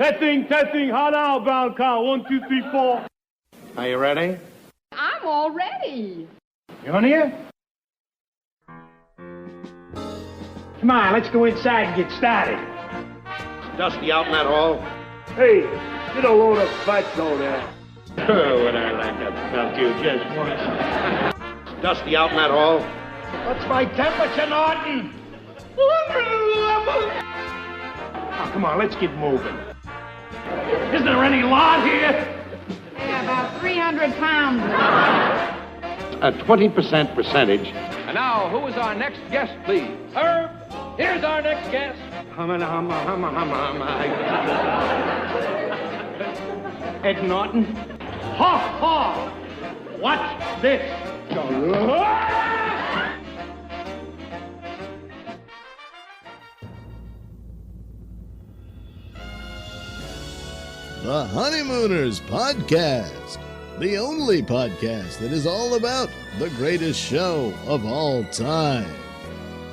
Testing, hot outbound count. 1, 2, 3, 4. Are you ready? I'm all ready. You on here? Come on, let's go inside and get started. Dusty out in that hall? Hey, get a load of butts over there. Oh, would I like to melt you just once. Dusty out in that hall? What's my temperature, Norton? 111. Oh, come on, let's get moving. Isn't there any lawn here? Yeah, about 300 pounds. A 20% percentage. And now, who is our next guest, please? Herb, here's our next guest. Ed Norton. Ha, ha! Watch this. The Honeymooners Podcast, the only podcast that is all about the greatest show of all time.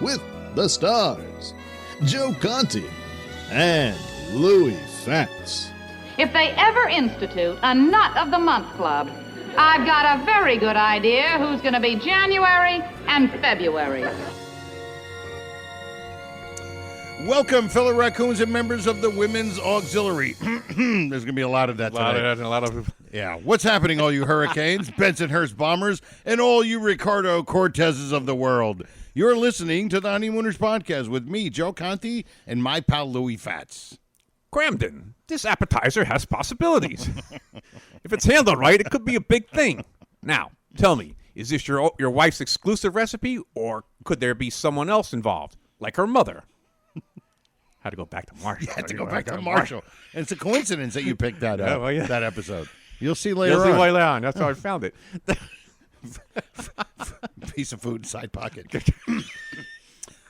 With the stars, Joe Conti and Louis Fatts. If they ever institute a Nut of the Month Club, I've got a very good idea who's going to be January and February. Welcome, fellow raccoons and members of the Women's Auxiliary. There's going to be a lot of that today. A lot of. Yeah. What's happening, all you Hurricanes, Bensonhurst Bombers, and all you Ricardo Cortezes of the world? You're listening to the Honeymooners Podcast with me, Joe Conti, and my pal Louis Fatts. Cramden, this appetizer has possibilities. If it's handled right, it could be a big thing. Now, tell me, is this your wife's exclusive recipe, or could there be someone else involved, like her mother? Had to go back to Marshall. You had to go back to Marshall. And it's a coincidence that you picked that up, that episode. You'll see later You'll see on. later on. That's how I found it. Piece of food in side pocket.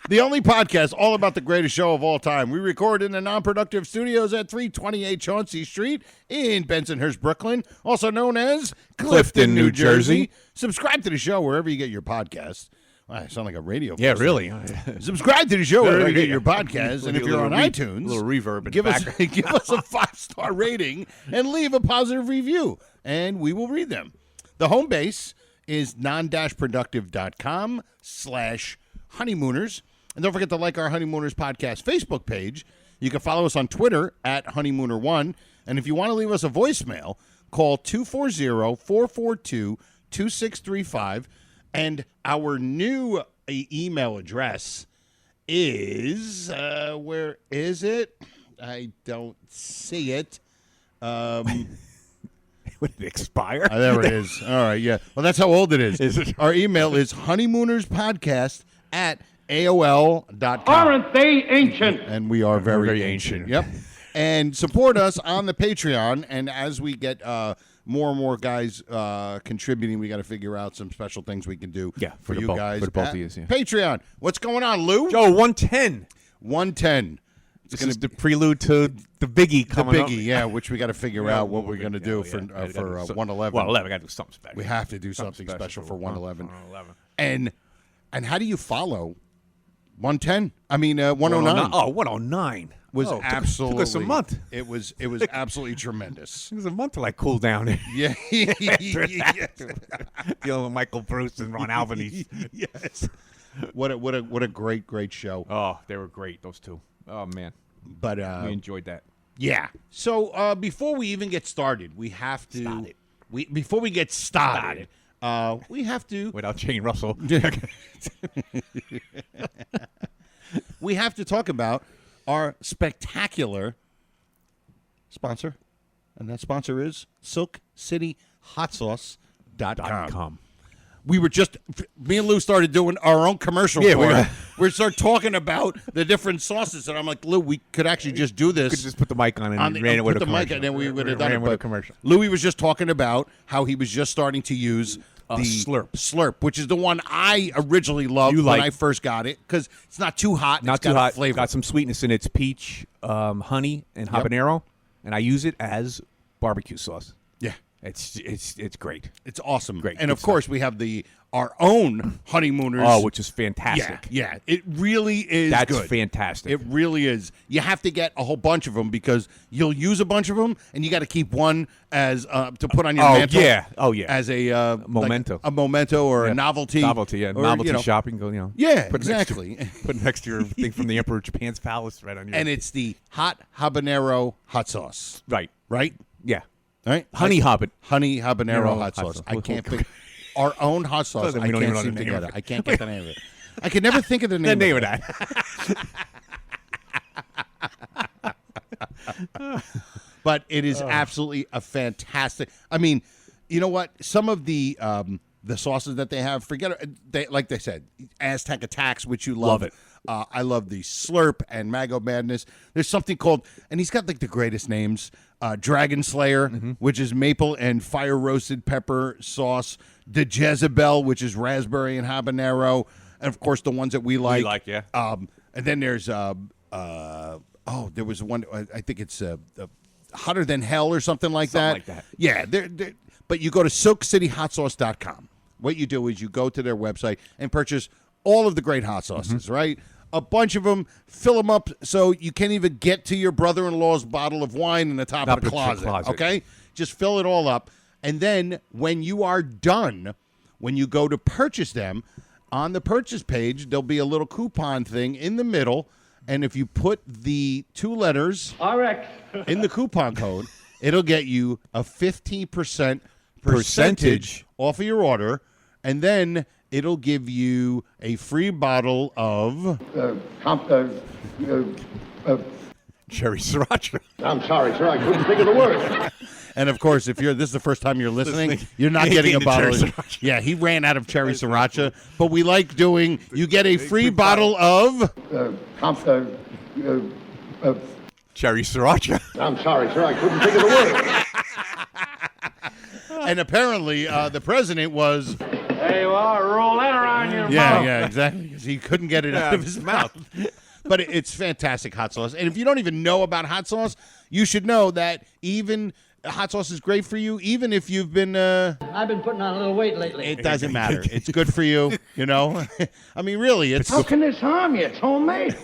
The only podcast all about the greatest show of all time. We record in the Non-Productive Studios at 328 Chauncey Street in Bensonhurst, Brooklyn, also known as Clifton, New Jersey. Subscribe to the show wherever you get your podcasts. I sound like a radio Yeah, person. really. Subscribe to the show wherever you get your podcasts, and if you're on a iTunes, little reverb in give the us back. give us a 5-star rating and leave a positive review, and we will read them. The home base is non-productive.com/honeymooners, and don't forget to like our Honeymooners Podcast Facebook page. You can follow us on Twitter at Honeymooner1, and if you want to leave us a voicemail, call 240-442-2635. And our new email address is, where is it? I don't see it. Would it expire? There it is. All right, yeah. Well, that's how old it is. Is it? Our email is honeymoonerspodcast@aol.com. Aren't they ancient? And we are very, Very ancient. ancient. Yep. And support us on the Patreon. And as we get more and more guys contributing, we got to figure out some special things we can do for you guys. For the both of you, yeah. Patreon. What's going on, Lou? Joe, 110. 110. This is the prelude to the biggie coming up. The biggie, yeah, which we got to figure out what we're going to do for 111. Well, we got to do something special. We have to do something special for 111. 111. And how do you follow 110? I mean 109. Oh, 109. Was Oh, absolutely took us a month. It was absolutely tremendous. It was a month to cool down. Yeah. Dealing with Michael Bruce and Ron Albanese. Yes. What a great show. Oh, they were great, those two. Oh man. But we enjoyed that. Yeah. So before we even get started, we have to before we get started, we have to Without Jane Russell. we have to talk about our spectacular sponsor, and that sponsor is SilkCityHotSauce.com. We were just, me and Lou started doing our own commercial for it. We started talking about the different sauces, and I'm like, Lou, we could actually just do this. Could just put the mic on and ran it with a commercial. Mic, and then we would have done it. With a But commercial. Louis was just talking about how he was just starting to use the Slurp, which is the one I originally loved when I first got it because it's not too hot. Not it's too got hot. Flavor. Got some sweetness in it. It's peach, honey, and habanero, and I use it as barbecue sauce. Yeah. It's great. It's awesome. Great. And Good of course, we have our own Honeymooners. Oh, which is fantastic. Yeah. It really is That's good. fantastic. It really is. You have to get a whole bunch of them because you'll use a bunch of them, and you got to keep one as to put on your mantle. As a memento. like a memento or a novelty. Novelty, yeah. Or, novelty shopping. Yeah, put exactly. Put next to your thing from the Emperor of Japan's palace right on your. And it's the hot habanero hot sauce. Right. All Yeah. right, Honey habanero hot sauce. I can't think. Our own hot sauce. We I don't even can't know the seem to name get of it. it. I can't get the name of it. I can never think of the name. The name of that. But it is absolutely a fantastic. I mean, you know what? Some of the sauces that they have, like they said, Aztec Attacks, which you love. Love it. I love the Slurp and Mango Madness. There's something called, and he's got like the greatest names, Dragon Slayer, which is maple and fire roasted pepper sauce, the Jezebel, which is raspberry and habanero, and of course the ones that we like. Yeah. And then there's there was one. I think it's Hotter Than Hell or something like that. Yeah. But you go to SilkCityHotSauce.com. What you do is you go to their website and purchase all of the great hot sauces, right? A bunch of them, fill them up so you can't even get to your brother-in-law's bottle of wine in the top of the closet, okay? Just fill it all up. And then when you are done, when you go to purchase them, on the purchase page, there'll be a little coupon thing in the middle. And if you put the 2 letters RX in the coupon code, it'll get you a 15% Percentage off of your order. And then it'll give you a free bottle of Cherry Sriracha. I'm sorry, sir. I couldn't think of the word. And of course, if this is the first time you're listening, you're not getting a bottle. Yeah, he ran out of cherry sriracha, but we like doing. You get a free bottle of Cherry Sriracha. I'm sorry, sir. I couldn't think of the word. And apparently, the president was. There you are. Roll that around your mouth. Yeah, exactly. Because he couldn't get it out of his mouth. But it's fantastic hot sauce. And if you don't even know about hot sauce, you should know that even hot sauce is great for you, even if you've been... I've been putting on a little weight lately. It doesn't matter. It's good for you, you know? I mean, really, it's... How can this harm you? It's homemade.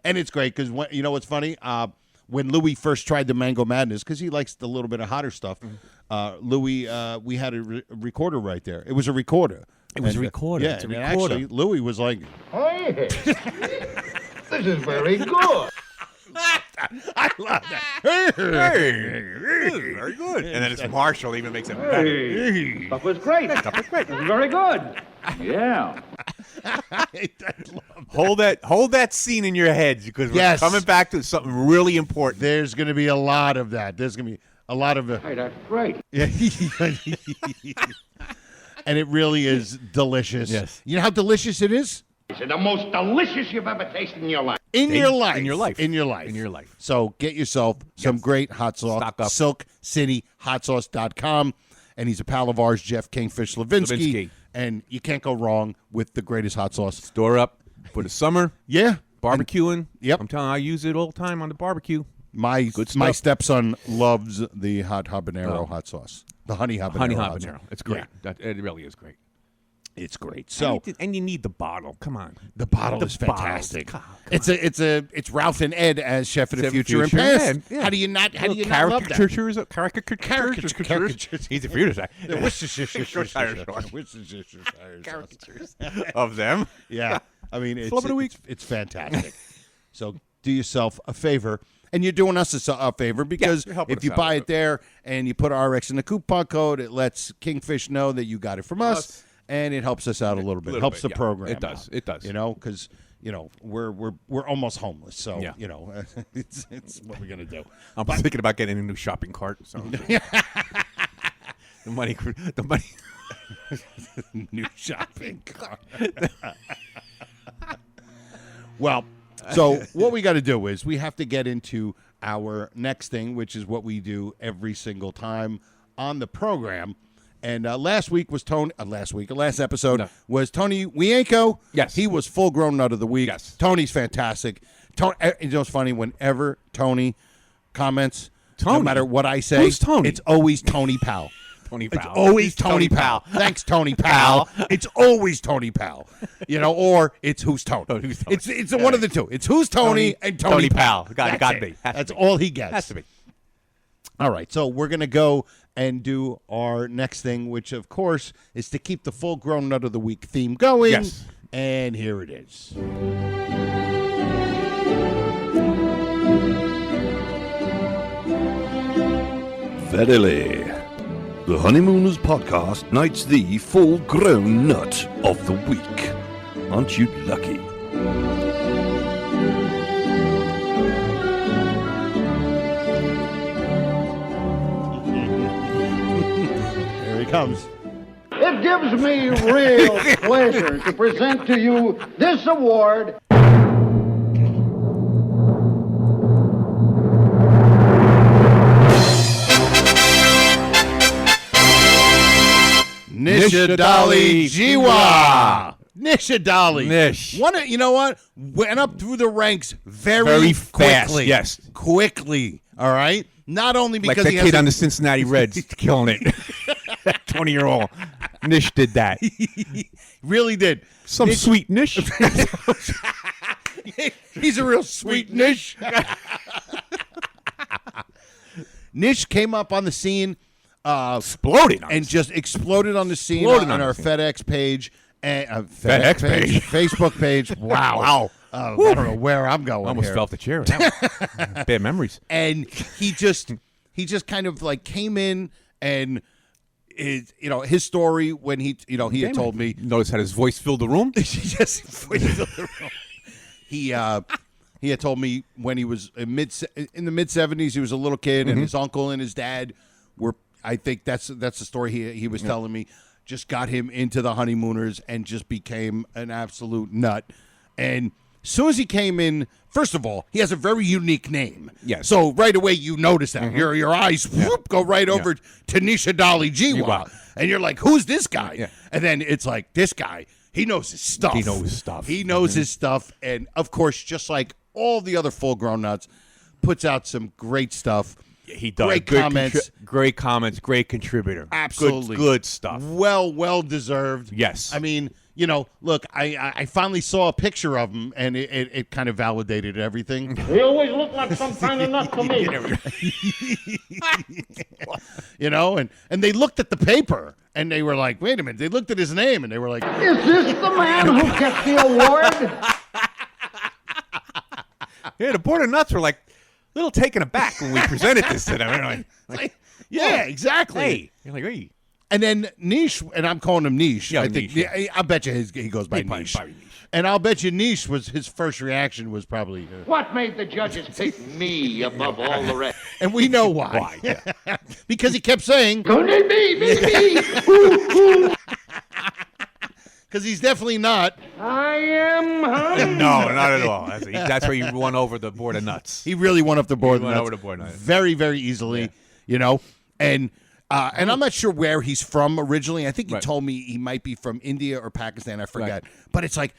And it's great because, you know what's funny? When Louis first tried the Mango Madness, because he likes the little bit of hotter stuff, Louis, we had a recorder right there. It was a recorder. It was a recorder. Yeah, It's a and recorder. actually, Louis was like... Hey, this is very good. I love that. Very good. And then it's Marshall even makes it better. Hey, stuff was great. Stuff was great. It was very good. Yeah. Hold that scene in your heads because we're Yes. coming back to something really important. There's going to be a lot of that. There's going to be a lot of... Hey, that's great. And it really is delicious. Yes. You know how delicious it is? It's the most delicious you've ever tasted in your life. In your life. In your life. In your life. In your life. So get yourself some great hot sauce. Stock up. SilkCityHotSauce.com. And he's a pal of ours, Jeff Kingfish Levinsky. And you can't go wrong with the greatest hot sauce. Store up for the summer. Yeah. Barbecuing. Yep. I'm telling you, I use it all the time on the barbecue. My stuff. stepson loves the hot habanero hot sauce. The honey habanero hot sauce. It's great. Yeah. It really is great. It's great. So and you need the bottle. Come on. the bottle is fantastic. Come It's Ralph and Ed as Chef of the Chef of the Future and Future, Past. yeah. How do you not love that? Caricatures. He's a future side. Caricatures of them. Yeah. I mean, Flub of the week. it's fantastic. So do yourself a favor. And you're doing us a favor because you're helping if us you out buy a it bit. there and you put RX in the coupon code, it lets Kingfish know that you got it from us, and it helps us out a little bit. It helps the program. It does. out, It does. You know, because we're almost homeless, so Yeah. it's what we're gonna do. I'm thinking about getting a new shopping cart. So the money. New shopping cart. Well, so what we got to do is we have to get into our next thing, which is what we do every single time on the program. And last episode was Tony Wienko. Yes. He was full-grown nut of the week. Yes. Tony's fantastic. You know what's funny? Whenever Tony comments, No matter what I say, Who's Tony? It's always Tony Powell. Tony It's Powell. always Tony Powell. Thanks, Tony Powell. It's always Tony Powell. Or it's Who's Tony. Who's Tony? It's one of the two. It's Who's Tony and Tony Powell. Got to be. That's all he gets. Has to be. All right, so we're going to go and do our next thing, which, of course, is to keep the full-grown nut of the week theme going. Yes. And here it is. Verily, the Honeymooners podcast knights the full-grown nut of the week. Aren't you lucky? Here he comes. It gives me real pleasure to present to you this award. Nishadali Jiwa. Nishadali. Nish. You know what? Went up through the ranks Very fast, quickly. yes. Quickly. All right? Not only Like because that he kid has on the Cincinnati Reds, killing it. 20-year-old Nish did that. really did. Some sweet Nish. He's a real sweet Nish. Nish came up on the scene. Exploding on and us. just exploded on the scene Exploded on on our the scene. FedEx page and FedEx page. Facebook page. Wow, Wow. I don't know where I'm going. I almost here. fell off the chair. with that one. Bad memories. And he just kind of like came in and his story when he had told me. Notice how his voice filled the room. He had told me when he was in the mid 70s, he was a little kid, and his uncle and his dad were. I think that's the story he was telling me. Just got him into the Honeymooners and just became an absolute nut. And as soon as he came in, first of all, he has a very unique name. Yes. So right away you notice that. Your eyes whoop, go right over to Nishadali Jiwa. And you're like, who's this guy? Yeah. And then it's like, this guy, he knows his stuff. He knows his stuff. He knows his stuff. And, of course, just like all the other full-grown nuts, puts out some great stuff. He does. Great comments. Great comments. Great contributor. Absolutely. Good stuff. Well deserved. Yes. I mean, look, I finally saw a picture of him, and it kind of validated everything. He always looked like some kind of nut to me. And they looked at the paper, and they were like, wait a minute. They looked at his name, and they were like, Is this the man who gets the award? Yeah, the Board of Nuts were like a little taken aback when we presented this to them. They're like, yeah, exactly. hey. You're like, hey. And then Niche, and I'm calling him Niche. Yeah, I think Niche, yeah. I bet you he goes by Probably Niche. Niche. And I'll bet you Niche was his first reaction was probably. What made the judges pick me above all the rest? And we know why. Why? Because he kept saying. Me. Ooh. Because he's definitely not. I am hungry. No, not at all. That's where you won over the Board of Nuts. He really went up the board. He went over the board. Very, very easily. And I'm not sure where he's from originally. I think he told me he might be from India or Pakistan. I forget. Right. But it's like,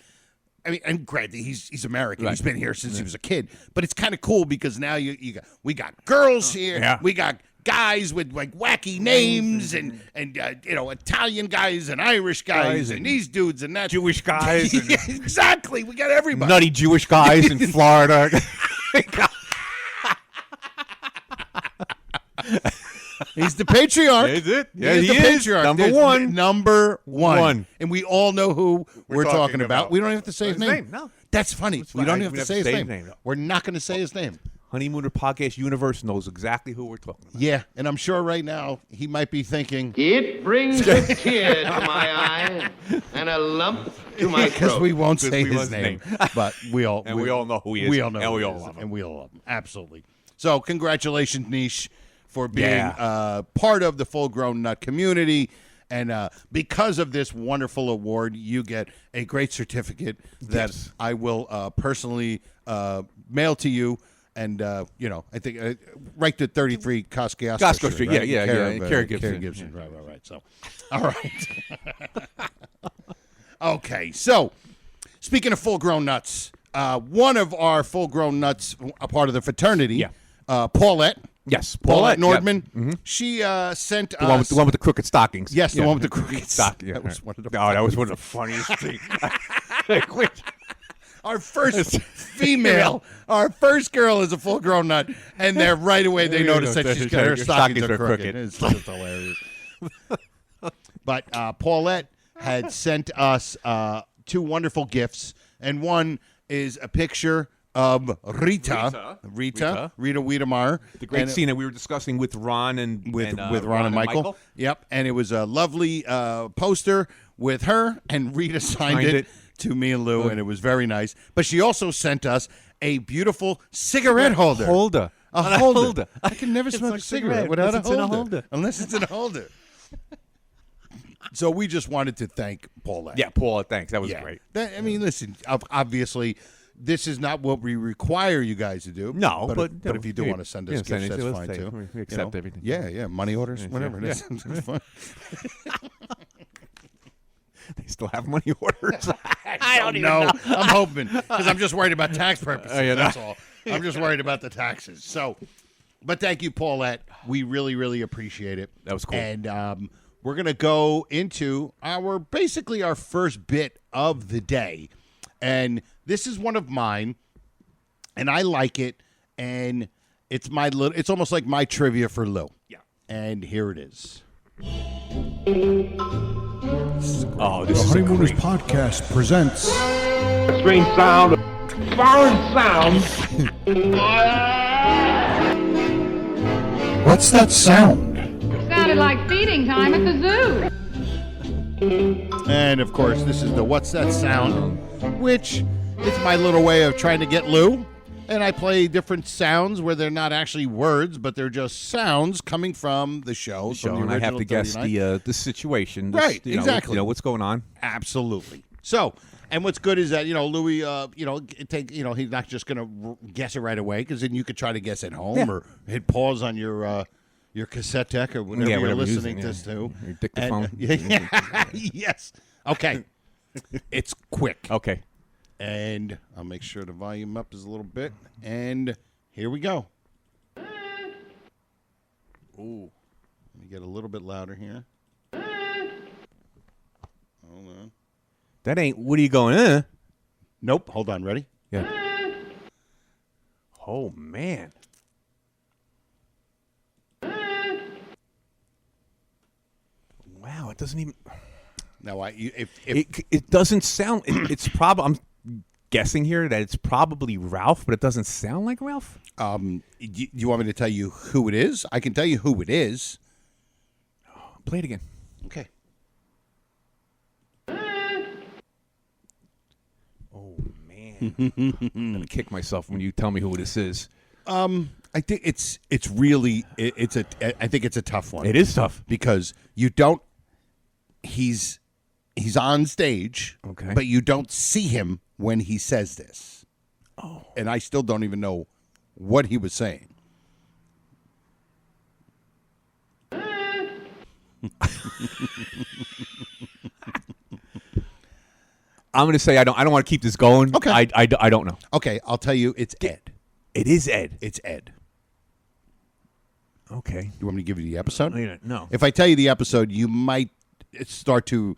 I mean, and granted, he's American. Right. He's been here since he was a kid. But it's kind of cool because now we got girls here. Yeah. We got guys with like wacky names and Italian guys and Irish guys and these dudes and that Jewish guys. Yeah, exactly. We got everybody. Nutty Jewish guys in Florida. He's the patriarch. Is it? Yeah, he is the patriarch. Number one. And we all know who we're talking about. We don't have to say his name. No. That's funny. We don't have to say his name. No. We're not going to say his name. Honeymooner Podcast Universe knows exactly who we're talking about. Yeah, and I'm sure right now he might be thinking. It brings a tear to my eye and a lump to my throat. Because we won't say his name. But we all know who he is. We all know and who we he all is, love him. and we all love him. Absolutely. So congratulations, Niche, for being part of the full-grown nut community. And because of this wonderful award, you get a great certificate that I will personally mail to you. And, I think right to 33 Costco Street. Right? Yeah. Care Gibson. Gibson. Right. So, all right. Okay. So, speaking of full-grown nuts, one of our full-grown nuts, a part of the fraternity, Paulette, Yes, Paulette Paulette Nordman. Yep. Mm-hmm. She sent The one, us the one with the crooked stockings. Yes, the one with the crooked stockings. That was one of the that was one of the funniest things. Our first female, our first girl is a full-grown nut, and they're right away they notice that she's got her stockings are crooked. It's just hilarious. But Paulette had sent us 2 wonderful gifts, and one is a picture of Rita Wiedemeyer. The great scene that we were discussing with Ron and with Ron and Michael. Yep, and it was a lovely poster with her, and Rita signed it to me and Lou, and it was very nice. But she also sent us a beautiful cigarette holder. A holder. I can never smoke a cigarette without a holder. Unless it's in a holder. So we just wanted to thank Paulette. Yeah, Paulette, thanks. That was great. I mean, listen, obviously, this is not what we require you guys to do. No, but if you do want to send us gifts, that's fine too. We accept everything. Yeah, money orders, whatever it is. It's fine. They still have money orders. I don't even know. I'm hoping, because I'm just worried about tax purposes. That's all. I'm just worried about the taxes. So, but thank you, Paulette. We really, really appreciate it. That was cool. And we're going to go into basically our first bit of the day. And this is one of mine, and I like it, and it's almost like my trivia for Lou. Yeah. And here it is. Oh, this the is Honeymooners podcast presents Strange sound. Foreign sound. What's that sound? Sounded like feeding time at the zoo. And, of course, this is the What's That Sound, which is my little way of trying to get Lou. And I play different sounds where they're not actually words, but they're just sounds coming from the show. And I have to guess the situation. Right, exactly. You know, what's going on. Absolutely. So, and what's good is that, Louis, he's not just going to guess it right away, because then you could try to guess at home or hit pause on your cassette deck or whatever you're listening to this to. Your dictaphone. Yes. Okay. It's quick. Okay. And I'll make sure the volume up is a little bit. And here we go. Ooh. Let me get a little bit louder here. Hold on. That ain't, what are you going, Nope. Hold on. Ready? Yeah. Oh, man. Wow, it doesn't even. Now, it doesn't sound. It's probably. I'm guessing here that it's probably Ralph, but it doesn't sound like Ralph. You want me to tell you who it is? I can tell you who it is. Play it again. Okay. Oh man, I'm gonna kick myself when you tell me who this is. I think it's really I think it's a tough one. It is tough because you don't. He's on stage, okay, but you don't see him when he says this. Oh, and I still don't even know what he was saying. I'm going to say I don't want to keep this going. Okay, I don't know. Okay, I'll tell you. It's Ed. It is Ed. It's Ed. Okay. You want me to give you the episode? No. If I tell you the episode, you might start to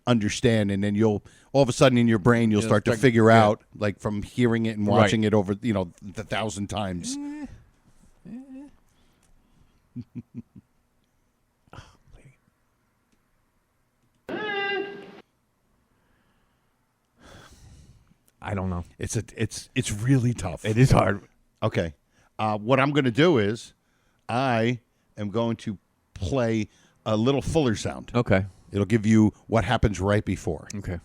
understand, and then you'll all of a sudden in your brain you'll start to figure out, like from hearing it and watching it over, the 1,000 times. I don't know. It's really tough. It is hard. Okay. What I'm going to do is I am going to play a little fuller sound. Okay. It'll give you what happens right before. Okay.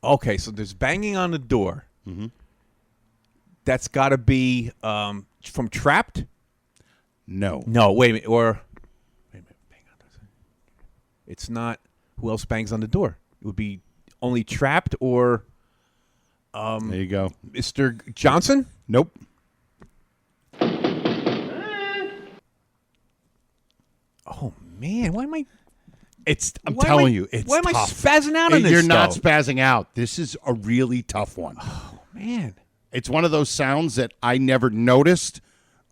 Okay, so there's banging on the door. Mm-hmm. That's got to be from Trapped? No. No, wait a minute. Wait a minute. Bang on the door. It's not. Who else bangs on the door? It would be only Trapped or there you go. Mr. Johnson? Nope. Oh man, why am I? I'm telling you, it's why am I tough. spazzing out on this? You're not spazzing out. This is a really tough one. Oh man, It's one of those sounds that I never noticed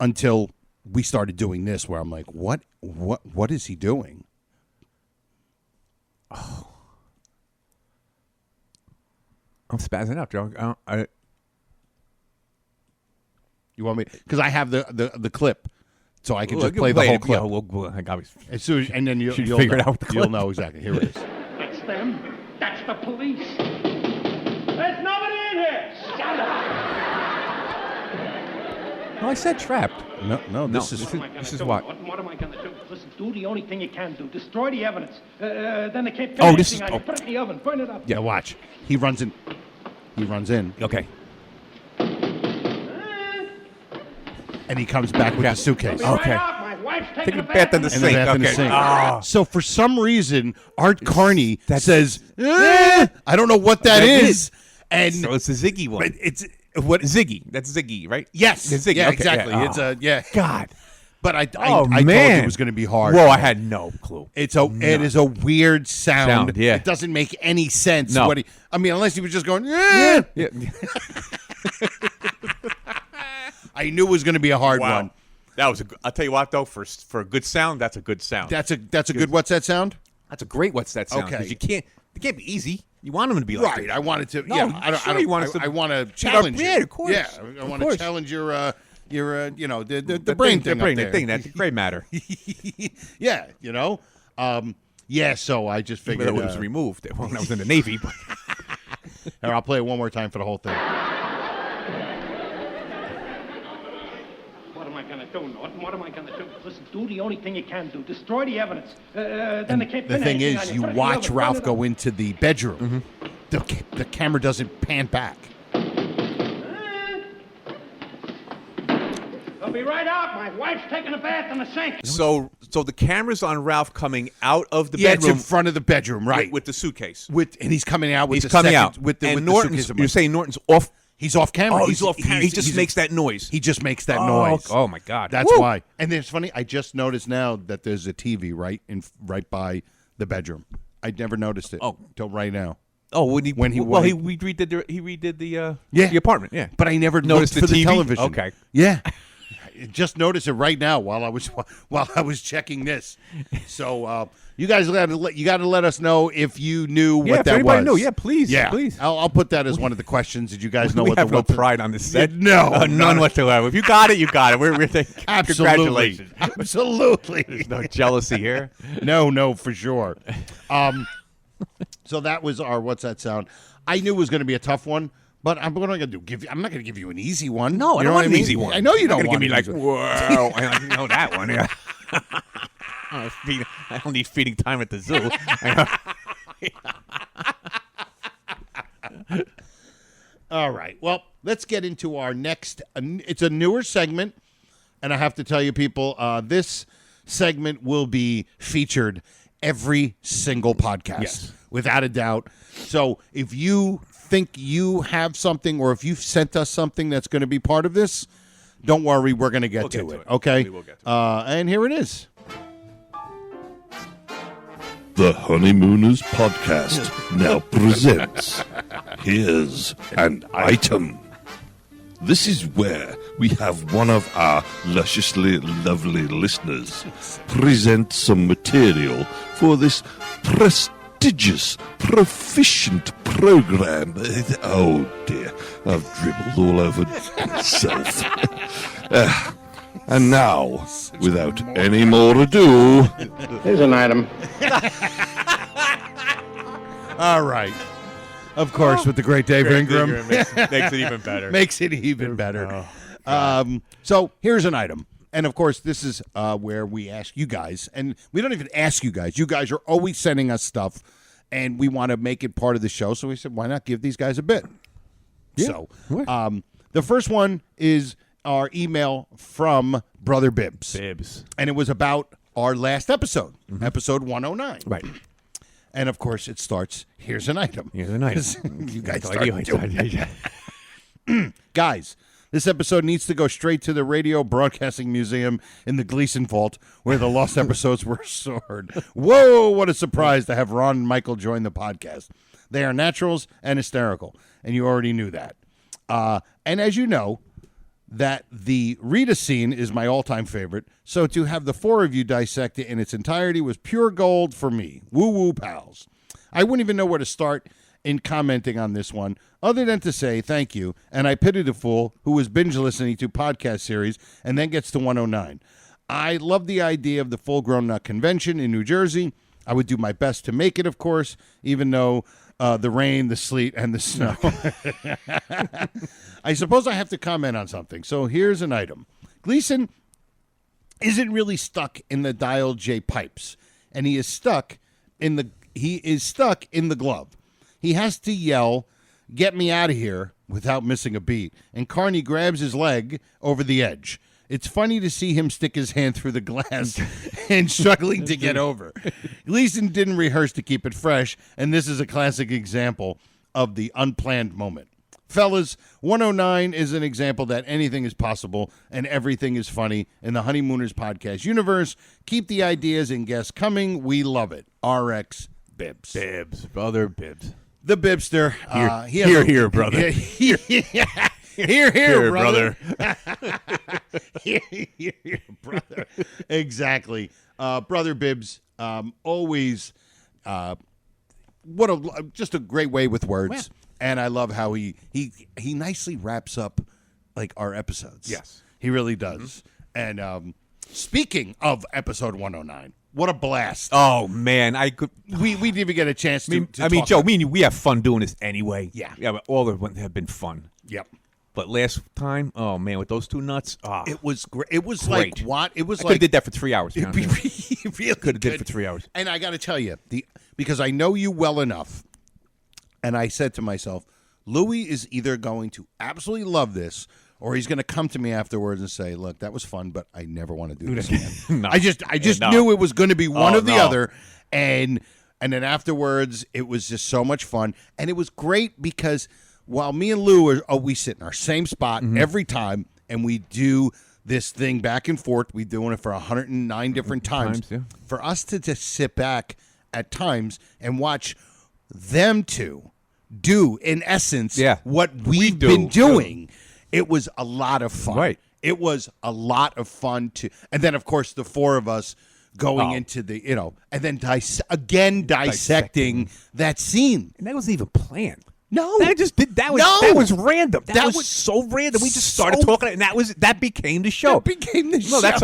until we started doing this, where I'm like, what is he doing? Oh. I'm spazzing out, Joe. You want me? Because I have the clip, so I can just play the whole clip. I got as soon as, and then you'll figure it out. You'll know exactly. Here it is. That's them. That's the police. There's nobody in here. Shut up. No, I said trapped. No. This is what. What am I going to do? Listen, do the only thing you can do. Destroy the evidence. Then they can't Oh, this is. on you. Put it in the oven. Burn it up. Yeah, watch. He runs in. Okay. And he comes back with the suitcase. Okay. My wife's taking a bath in the sink. So for some reason, Art Carney says, I don't know what that is. And so it's a Ziggy one. It's what Ziggy. That's Ziggy, right? Yes. It's Ziggy. Yeah, Okay, exactly. yeah. It's God. But I Oh, told you man. it was going to be hard. Whoa, I had no clue. It is a weird sound. Yeah. It doesn't make any sense. No. Unless he was just going, yeah. I knew it was going to be a hard one. That was I'll tell you what though, for a good sound, that's a good sound. That's a good what's that sound? That's a great what's that sound. Okay. 'Cause it can't be easy. You want them to be like Right. that. I wanted to. No, Yeah. I want to challenge you. Yeah, of course. Yeah. I want to challenge your the brain thing. The thing. That's gray matter. Yeah. Yeah. So I just figured it was removed when I was in the Navy. But Here, I'll play it one more time for the whole thing. What am I going to do, Norton? What am I going to do? Listen, do the only thing you can do. Destroy the evidence. Then they can't The pin thing anything is, on you Put it in the watch oven. Burn Ralph it go up. into the bedroom. The camera doesn't pan back. I'll be right out. My wife's taking a bath in the sink. so the camera's on Ralph coming out of the Yeah, it's bedroom in front of the bedroom, right? with the suitcase. And he's coming out with He's the coming second, out with the and with Norton's. the suitcase. You're saying Norton's off. He's off camera. Oh, he's off camera. He just makes that noise. He just makes that noise. Oh my God. That's Woo. why. And it's funny. I just noticed now that there's a TV right by the bedroom. I never noticed it. Till right now. Oh, he redid the apartment. Yeah, But I never Noticed looked for the the TV? television. Okay. Yeah. I just noticed it right now while I was checking this. So you guys got to let us know if you knew what if that anybody was. knew, yeah, please, Yeah, please. I'll put that as one of the questions. Did you guys know we what have the no pride on this set. No, none whatsoever. If you got it, you got it. We're thinking, Absolutely. congratulations. Absolutely. There's no jealousy here. No, for sure. So that was our what's that sound? I knew it was going to be a tough one, but I'm not going to I'm not going to give you an easy one. No, I You don't know want what an mean? easy one. I know you You're don't not want gonna an give me easy one. whoa. I know that one. Yeah. I don't need feeding time at the zoo. All right. Well, let's get into our next. It's a newer segment, and I have to tell you, people, this segment will be featured every single podcast, without a doubt. So if you think you have something, or if you've sent us something that's going to be part of this, don't worry, we're going to get to it. Okay. We will get to it. And here it is. The Honeymooners podcast now presents Here's an Item. This is where we have one of our lusciously lovely listeners present some material for this prestigious, proficient program. Oh dear, I've dribbled all over myself. And now, without any more ado, Here's an item. All right. Of course, with the great Dave Ingram. makes it even better. Makes it even better. So here's an item. And, of course, this is where we ask you guys. And we don't even ask you guys. You guys are always sending us stuff, and we want to make it part of the show. So we said, why not give these guys a bit? Yeah. So the first one is our email from Brother Bibbs. And it was about our last episode, episode 109. Right. And, of course, it starts, here's an item. Here's an item. You guys start doing it. Guys, this episode needs to go straight to the Radio Broadcasting Museum in the Gleason Vault, where the lost episodes were stored. Whoa, what a surprise to have Ron and Michael join the podcast. They are naturals and hysterical, and you already knew that. And as you know, that the Rita scene is my all-time favorite, so to have the four of you dissect it in its entirety was pure gold for me. Woo-woo, pals. I wouldn't even know where to start in commenting on this one, other than to say thank you, and I pity the fool who was binge-listening to podcast series and then gets to 109. I love the idea of the full-grown nut convention in New Jersey. I would do my best to make it, of course, even though the rain, the sleet, and the snow. I suppose I have to comment on something. So here's an item. Gleason isn't really stuck in the dial J pipes, and he is stuck in the glove. He has to yell, "Get me out of here," without missing a beat, and Carney grabs his leg over the edge. It's funny to see him stick his hand through the glass and struggling to get over. Gleason didn't rehearse to keep it fresh, and this is a classic example of the unplanned moment. Fellas, 109 is an example that anything is possible and everything is funny in the Honeymooners podcast universe. Keep the ideas and guests coming. We love it. RX Bibbs. Bibbs, brother Bibbs. The Bibster. Here, brother. Here, brother. Here, brother. Exactly. Brother Bibbs, always just a great way with words. Yeah. And I love how he nicely wraps up like our episodes. Yes. He really does. Mm-hmm. And speaking of episode 109, what a blast. Oh, man. We didn't even get a chance to talk Joe, we have fun doing this anyway. Yeah. Yeah, but all of them have been fun. Yep. But last time, oh, man, with those two nuts, it was great. It was great. like what? It was I like could have did that for 3 hours. It'd be really could have did good. it for 3 hours. And I got to tell you, because I know you well enough, and I said to myself, Louis is either going to absolutely love this, or he's going to come to me afterwards and say, "Look, that was fun, but I never want to do this again." No. I just knew it was going to be one or the other, and then afterwards, it was just so much fun, and it was great because while me and Lou we sit in our same spot every time, and we do this thing back and forth. We're doing it for 109 different times. Yeah. For us to just sit back at times and watch them two do, in essence, what we've been doing, it was a lot of fun. Right. It was a lot of fun and then of course the four of us going into the, and then dissecting that scene. And that wasn't even planned. No, that was random. That was so random. We just started talking, and that became the show. No, that's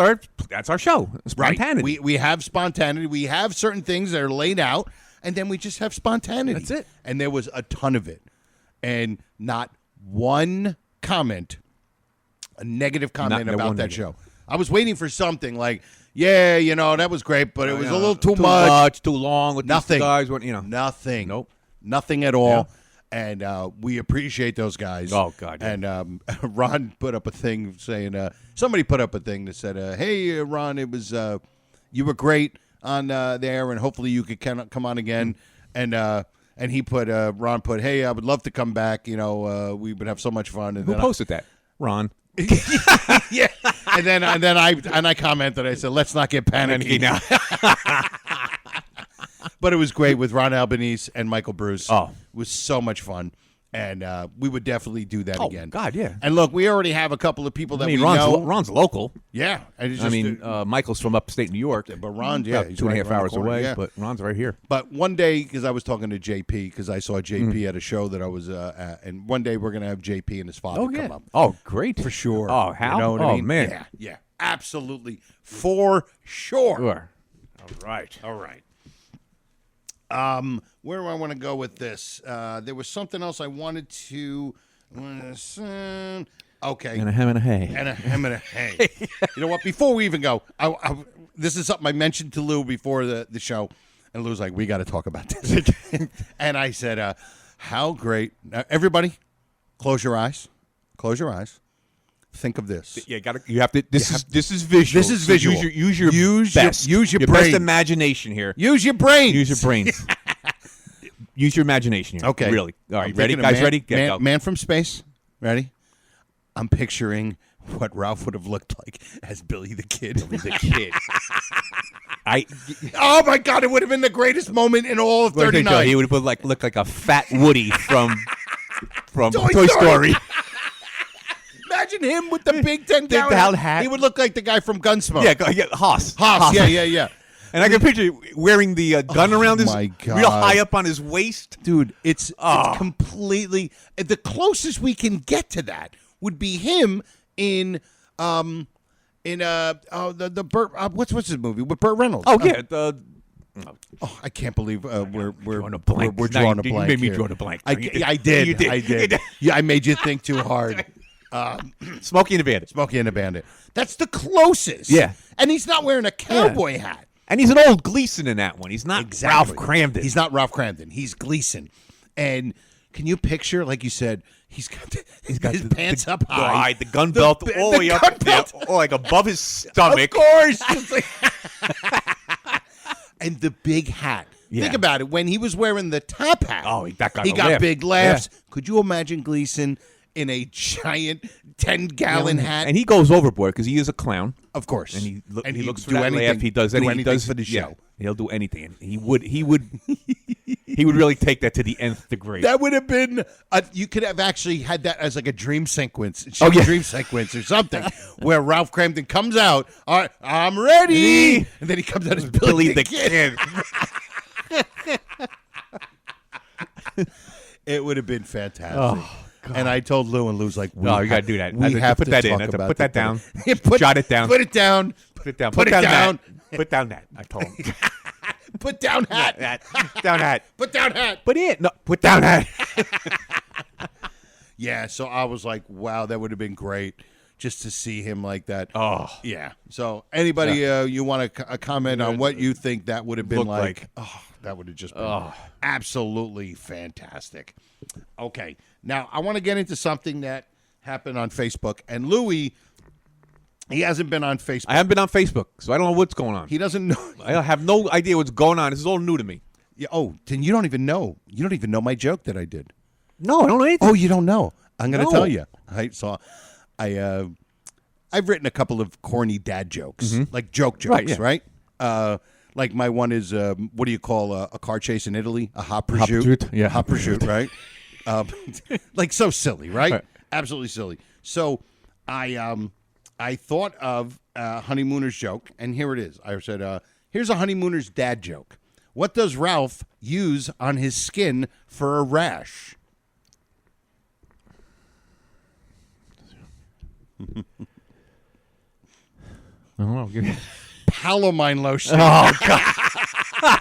our show. Spontaneity. Right. We have spontaneity. We have certain things that are laid out, and then we just have spontaneity. That's it. And there was a ton of it, and not one comment, a negative comment about that show. I was waiting for something like, "Yeah, that was great, but it was a little too much, too long with nothing. These guys." Nothing. Nope. Nothing at all. Yeah. And we appreciate those guys. Oh, God. Yeah. And Ron put up a thing saying, somebody put up a thing that said, "Hey, Ron, it was you were great on there, and hopefully you could come on again." And he put, Ron put, "Hey, I would love to come back. We would have so much fun." And who posted that? Ron. Yeah. And then I commented. I said, "Let's not get panicky now." But it was great with Ron Albanese and Michael Bruce. Oh. It was so much fun. And we would definitely do that again. God, yeah. And look, we already have a couple of people that we know. Ron's local. Yeah. Michael's from upstate New York. But Ron's, he's he's 2.5 hours away, yeah. but Ron's right here. But one day, because I was talking to JP, because I saw JP at a show that I was at, and one day we're going to have JP and his father come up. Oh, great. For sure. Oh, how? You know what I mean? Man. Yeah, absolutely. For sure. Sure. All right. Where do I want to go with this? There was something else I wanted to. Okay. And a hem and a hay. And a hem and a hay. You know what? Before we even go, this is something I mentioned to Lou before the show, and Lou's like, "We got to talk about this." And I said, "How great!" Now, everybody, close your eyes. Close your eyes. Think of this. Yeah, you have to. This is visual. This is visual. So use your best. Use your brain. best imagination here. Use your brain. Use your brains. Use your imagination here. Okay. Really. All right. Ready, guys? Ready? Go. Man from space. Ready? I'm picturing what Ralph would have looked like as Billy the Kid. Oh my God! It would have been the greatest moment in all of 39. He would have looked like a fat Woody from Toy Story. imagine him with the big 10-gallon gallon hat? He would look like the guy from Gunsmoke. Yeah, Haas. Yeah. And I can picture you wearing the gun around his, my God. real high up on his waist. Dude, it's completely the closest we can get to that would be him in the Burt what's his movie with Burt Reynolds? Oh yeah, I can't believe we're drawing a blank. We're drawing a You blank. made me here. draw a blank. I did. Yeah, I made you think too hard. Smokey and the Bandit. Smokey and the Bandit. That's the closest. Yeah. And he's not wearing a cowboy hat. And he's an old Gleason in that one. He's not Exactly. Ralph Cramden. He's not Ralph Cramden. He's Gleason. And can you picture, like you said, he's got his pants up high. The gun belt all the way up, like above his stomach. Of course. And the big hat. Yeah. Think about it. When he was wearing the top hat, that got he a got laugh. big laughs. Yeah. Could you imagine Gleason in a giant 10-gallon hat? And he goes overboard because he is a clown. Of course. And he looks for do that anything, laugh. He does anything. anything for the show. He'll do anything. And he would he would really take that to the nth degree. That would have been you could have actually had that as like a dream sequence. Dream sequence or something where Ralph Cramden comes out, all right, I'm ready. And then he comes out as Billy the Kid. It would have been fantastic. Oh, God. And I told Lou, and Lou's like, you got to do that. We have put to that talk in. about Put that down. Jot it down. Put it down. Put it down. Put it down. Put down that. I told him. Put down hat. Down hat. Put down hat. Put down hat. Yeah, so I was like, wow, that would have been great just to see him like that. Oh. Yeah. So anybody you want to comment on what you think that would have been like? Oh, that would have just been absolutely fantastic. Okay. Now, I want to get into something that happened on Facebook. And Louis, he hasn't been on Facebook. I haven't been on Facebook, so I don't know what's going on. He doesn't know. I have no idea what's going on. This is all new to me. Yeah, then you don't even know. You don't even know my joke that I did. No, I don't know anything. Oh, you don't know. I'm going to No. tell you. I've written a couple of corny dad jokes, like jokes, right? Like my one is, what do you call a car chase in Italy? A hot prosciutto. Yeah. Hot prosciutto, right? Like so silly, right? Absolutely silly. So I thought of a Honeymooners joke, and here it is. I said, here's a Honeymooners dad joke. What does Ralph use on his skin for a rash? Palomine lotion. Oh, God.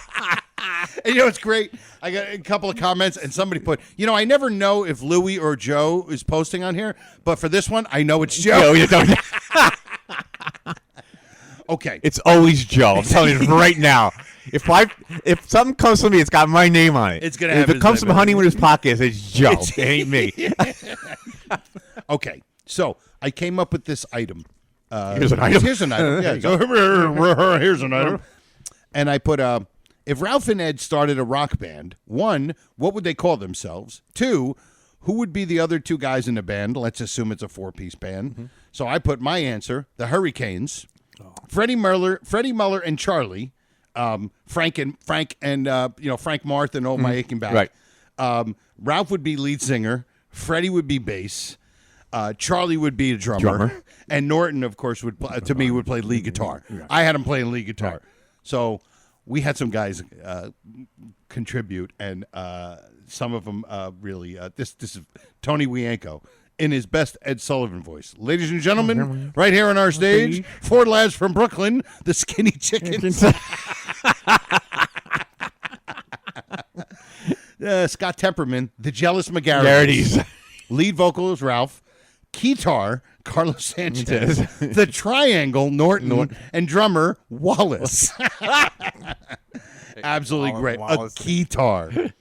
And you know what's great? I got a couple of comments, and somebody put, I never know if Louie or Joe is posting on here, but for this one, I know it's Joe. No, you don't. Okay. It's always Joe. I'm telling you right now. If something comes from me, it's got my name on it. It's gonna have If it his comes name from on it. Honeymooners podcast, it's Joe. It ain't me. Okay. So I came up with this item. Here's an item. Here's an item. Yeah. So here's an item. And I put, if Ralph and Ed started a rock band, 1, what would they call themselves? 2, who would be the other 2 guys in the band? Let's assume it's a 4-piece band. Mm-hmm. So I put my answer, the Hurricanes, Freddie Muller and Charlie, Frank and Frank Marth and Old My Aching Back. Right. Ralph would be lead singer. Freddie would be bass. Charlie would be a drummer. And Norton, of course, would play lead guitar. Right. I had him playing lead guitar. Right. So we had some guys contribute, and some of them really. This is Tony Wienko in his best Ed Sullivan voice. Ladies and gentlemen, right here on our stage, 4 lads from Brooklyn, the Skinny Chickens. Scott Temperman, the Jealous McGarrity's. Lead vocalist Ralph. Keytar, Carlos Sanchez. The Triangle, Norton. And drummer, Wallace. Absolutely great. Wallace. A keytar.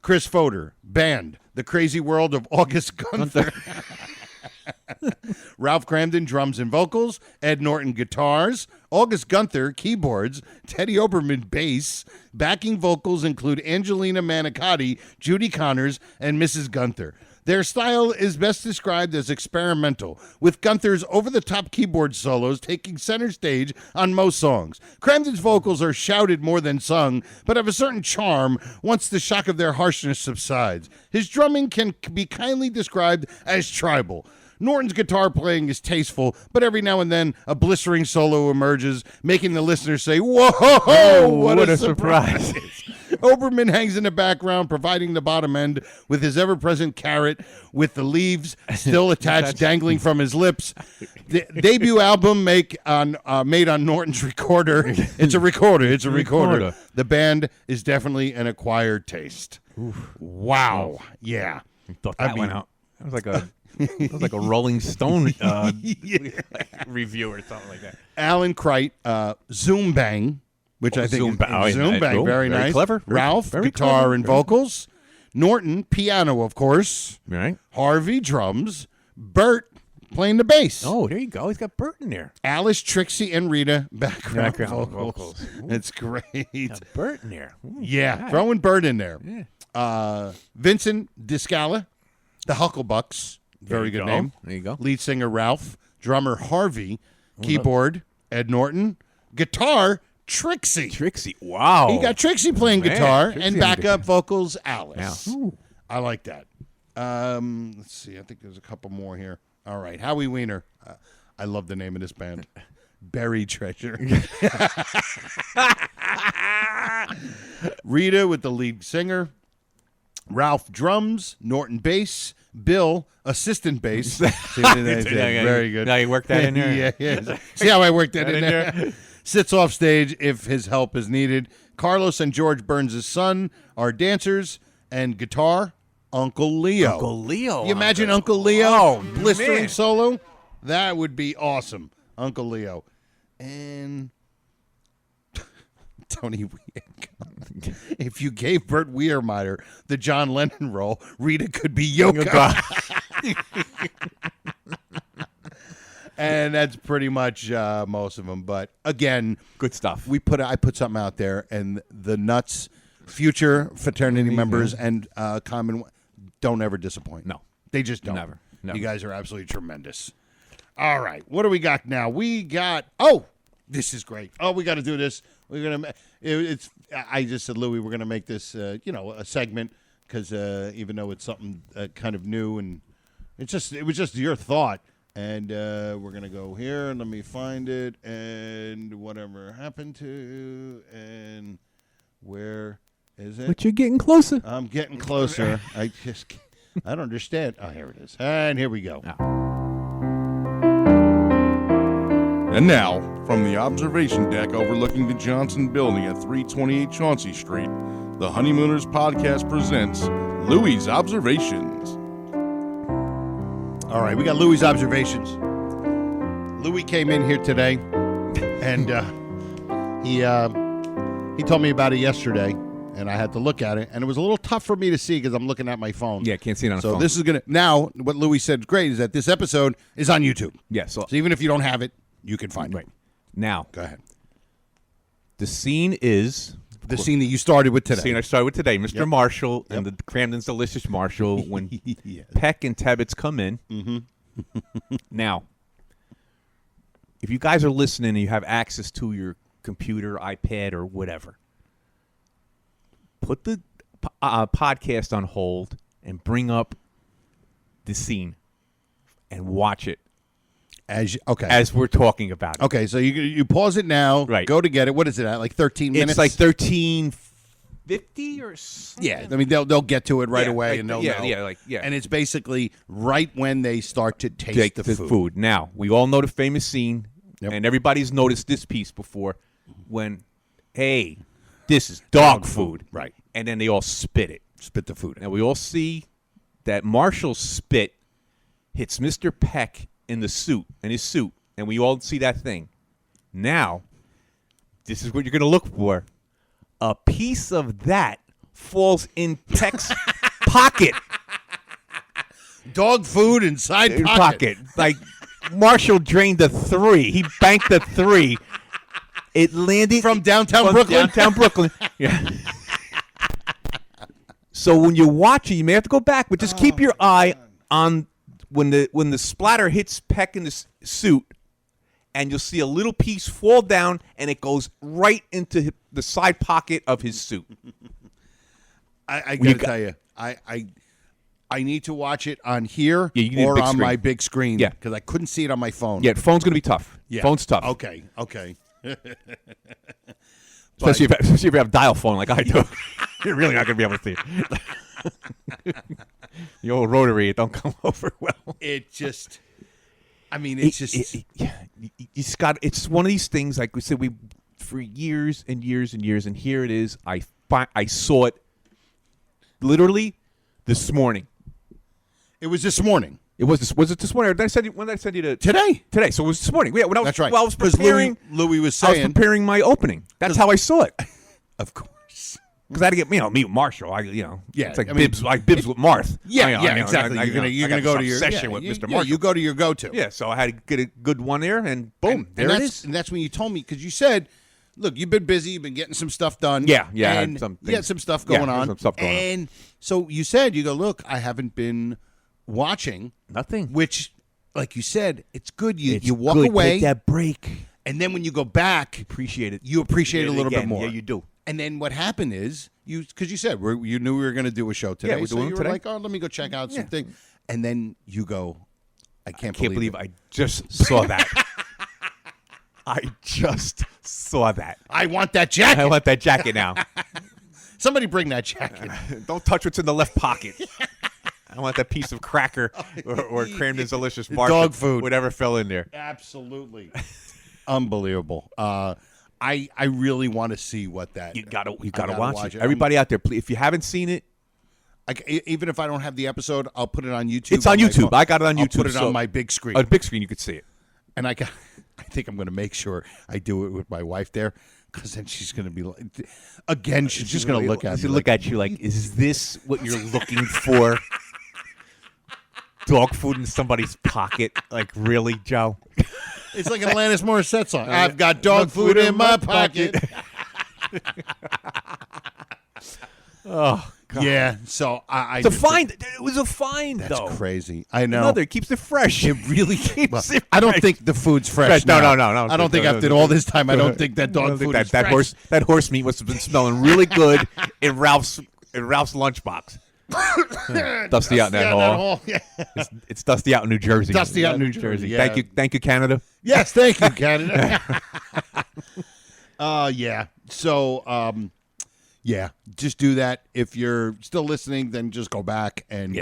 Chris Fodor, band, The Crazy World of August Gunther. Ralph Cramden, drums and vocals. Ed Norton, guitars. August Gunther, keyboards. Teddy Oberman, bass. Backing vocals include Angelina Manicotti, Judy Connors, and Mrs. Gunther. Their style is best described as experimental, with Gunther's over-the-top keyboard solos taking center stage on most songs. Cramden's vocals are shouted more than sung, but have a certain charm once the shock of their harshness subsides. His drumming can be kindly described as tribal. Norton's guitar playing is tasteful, but every now and then a blistering solo emerges, making the listener say, "Whoa, what a surprise." Oberman hangs in the background, providing the bottom end with his ever-present carrot with the leaves still attached, dangling from his lips. The debut album made on Norton's recorder. It's a recorder. The band is definitely an acquired taste. Oof. Wow. Yeah. Thought that went out. That was like a Rolling Stone review or something like that. Alan Crite, Zoom Bang, which I think Zoom Bang. Zoom Bang, very nice. Clever. Ralph, very guitar clever. and vocals. Norton, piano, of course. Right. Harvey, drums. Bert, playing the bass. Oh, there you go. He's got Bert in there. Alice, Trixie, and Rita, background vocals. That's great. Got Bert in there. Ooh, yeah, throwing Bert in there. Yeah. Vincent Discala, the Hucklebucks. Very good name. There you go. Lead singer Ralph. Drummer Harvey. Keyboard Ed Norton. Guitar Trixie. Trixie. Wow. He got Trixie playing guitar Trixie and on backup guitar. vocals Alice. Yeah. I like that. Let's see. I think there's a couple more here. All right. Howie Weiner. I love the name of this band. Buried Treasure. Rita with the lead singer. Ralph drums. Norton bass. Bill assistant bass. Very good. Now you work that in there? yeah. See how I worked that in there? Sits off stage if his help is needed. Carlos and George Burns' son are dancers. And guitar, Uncle Leo. Uncle Leo. You imagine Uncle Leo Oh, blistering man. solo? That would be awesome. Uncle Leo. And Tony Weir. If you gave Bert Weirmeyer the John Lennon role, Rita could be Yoko. And that's pretty much most of them. But again, good stuff. I put something out there, and the nuts, future fraternity members, and common don't ever disappoint. No, they just don't. Never. You guys are absolutely tremendous. All right, what do we got now? We got this is great. We got to do this. We're gonna. I just said, Louie, we're gonna make this a segment because even though it's something kind of new and it was just your thought. And we're going to go here, and let me find it, and whatever happened to, and where is it? But you're getting closer. I'm getting closer. I don't understand. Oh, here it is. And here we go. And now, from the observation deck overlooking the Johnson Building at 328 Chauncey Street, the Honeymooners podcast presents Louie's Observations. All right, we got Louie's observations. Louie came in here today, and he told me about it yesterday, and I had to look at it, and it was a little tough for me to see because I'm looking at my phone. Yeah, can't see it on the phone. So this is now. What Louie said is great is that this episode is on YouTube. Yeah, so even if you don't have it, you can find it. Now, go ahead. The scene is the scene that you started with today. The scene I started with today, Mr. Marshall and the Cramden's Delicious Marshall, when Peck and Tebbets come in. Mm-hmm. Now, if you guys are listening and you have access to your computer, iPad, or whatever, put the podcast on hold and bring up the scene and watch it. As we're talking about it. Okay, so you pause it now. Right. Go to get it. What is it at? Like 13 minutes? It's like 13:50 or something. Yeah, I mean they'll get to it right away, and they'll know. And it's basically right when they start to taste the food. Now we all know the famous scene, and everybody's noticed this piece before. When, hey, this is dog food, right? And then they all spit the food. And we all see that Marshall's spit hits Mr. Peck in his suit, and we all see that thing. Now, this is what you're going to look for. A piece of that falls in Peck's pocket. Dog food inside pocket. Like, Marshall drained the 3. He banked the 3. It landed from downtown Brooklyn. Yeah. So when you watch it, you may have to go back, but just keep your eye on when the splatter hits Peck in the suit, and you'll see a little piece fall down, and it goes right into the side pocket of his suit. I got to tell you, I need to watch it on here Yeah, you need a or big on screen. my big screen. Yeah. Because I couldn't see it on my phone. Yeah, phone's going to be tough. Yeah. Phone's tough. Okay. Especially if you have a dial phone like I do. You're really not going to be able to see it. The old rotary, it don't come over well. It just, I mean, it's just. It's one of these things, like we said, for years and years and years, and here it is. I saw it literally this morning. It was this morning. Was it this morning? Or when did I send you to Today? Today. So it was this morning. Yeah, when I was, That's right. Well, I was 'Cause preparing. Louis was I was saying. preparing my opening. That's how I saw it. Of course. Because I had to get meet with Marshall. Yeah, it's like I mean- Bibs with Marth. Yeah, exactly. You're gonna go to your session with Mr. Yeah, Marshall. you go to your go-to. Yeah, so I had to get a good one there, and boom, there it is. And that's when you told me, because you said, look, you've been busy, you've been getting some stuff done. Yeah, I had and some you had things. some stuff Yeah, going there's on. some stuff going on. And so you said, you go, look, I haven't been watching Nothing. which, like you said, it's good. It's You walk good. away, Take that break. and then when you go back, Appreciate it. you appreciate it a little bit again. more. Yeah, you do. And then what happened is, because you said you knew we were going to do a show today, we're so doing you it were today. like, oh, let me go check out something. And then you go, I can't believe it. I just saw that. I just saw that. I want that jacket. I want that jacket now. Somebody bring that jacket. Don't touch what's in the left pocket. I want that piece of cracker or Cramden's delicious dog food, whatever fell in there. Absolutely, unbelievable. I really want to see what that. You gotta watch it. Everybody out there, please, if you haven't seen it, even if I don't have the episode, I'll put it on YouTube. it's on my YouTube. phone. I got it on YouTube. I'll put it on my big screen. On big screen, you could see it. And I think I'm going to make sure I do it with my wife there, because then she's going to be like, again, she's just going to look at me. Look at you like, is this what you're looking for? Dog food in somebody's pocket? Like, really, Joe? It's like an Alanis Morissette song. I've got dog food in my pocket. Oh, God. Yeah, so I It's a just find. It was a find, That's though. crazy. I know. Another, it keeps it fresh. It really keeps it I don't fresh. think the food's fresh. No. now. I don't think after all this time, I don't think that dog food is fresh. That horse meat must have been smelling really good in Ralph's lunchbox. Dusty out in that hall. Yeah. It's dusty out in New Jersey. Dusty out in New Jersey. Yeah. Thank you, Canada. Yes, thank you, Canada. Yeah. So, yeah, just do that. If you're still listening, then just go back and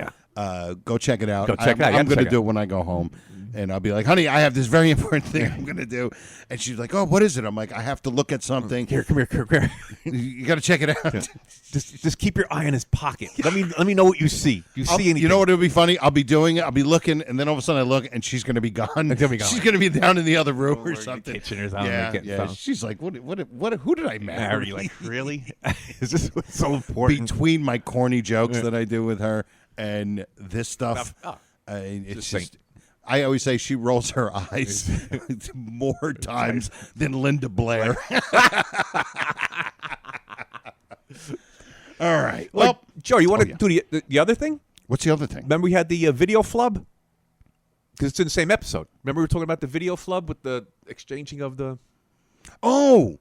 go check it out. Go check it out. I'm going to do it when I go home. And I'll be like, honey, I have this very important thing I'm going to do. And she's like, oh, what is it? I'm like, I have to look at something. Here, come here. You got to check it out. Just keep your eye on his pocket. Let me know what you see. You see anything? You know what would be funny? I'll be doing it. I'll be looking, and then all of a sudden I look, and she's going to be gone. She's going to be down in the other room or something. Kitchen or something. Yeah. She's like, what? Who did I marry? Like, really? Is this so important? Between my corny jokes that I do with her and this stuff, it's just. I always say she rolls her eyes more times than Linda Blair. All right. Well, Joe, you want to do the other thing? What's the other thing? Remember we had the video flub? Because it's in the same episode. Remember we were talking about the video flub with the exchanging of the... Oh.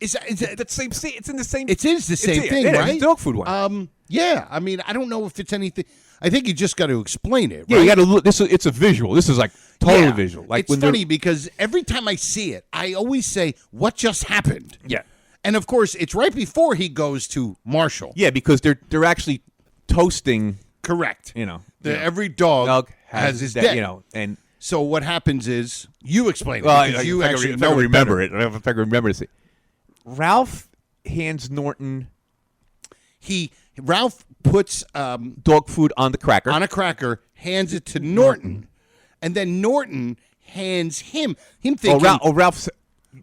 Is that the same? See, it's in the same... It is the same thing, right? right? It's the dog food one. Yeah. I mean, I don't know if it's anything... I think you just got to explain it. Yeah, right? you got to look. It's a visual. This is like totally visual. Like it's funny because every time I see it, I always say, "What just happened?" Yeah, and of course, it's right before he goes to Marshall. Yeah, because they're actually toasting. Correct. Every dog has his day. And so what happens is you explain it. Well, because you actually know remember it. it. I don't remember to see. Ralph hands Norton. Ralph puts dog food on the cracker. On a cracker, hands it to Norton, and then Norton hands him thinking... Ralph's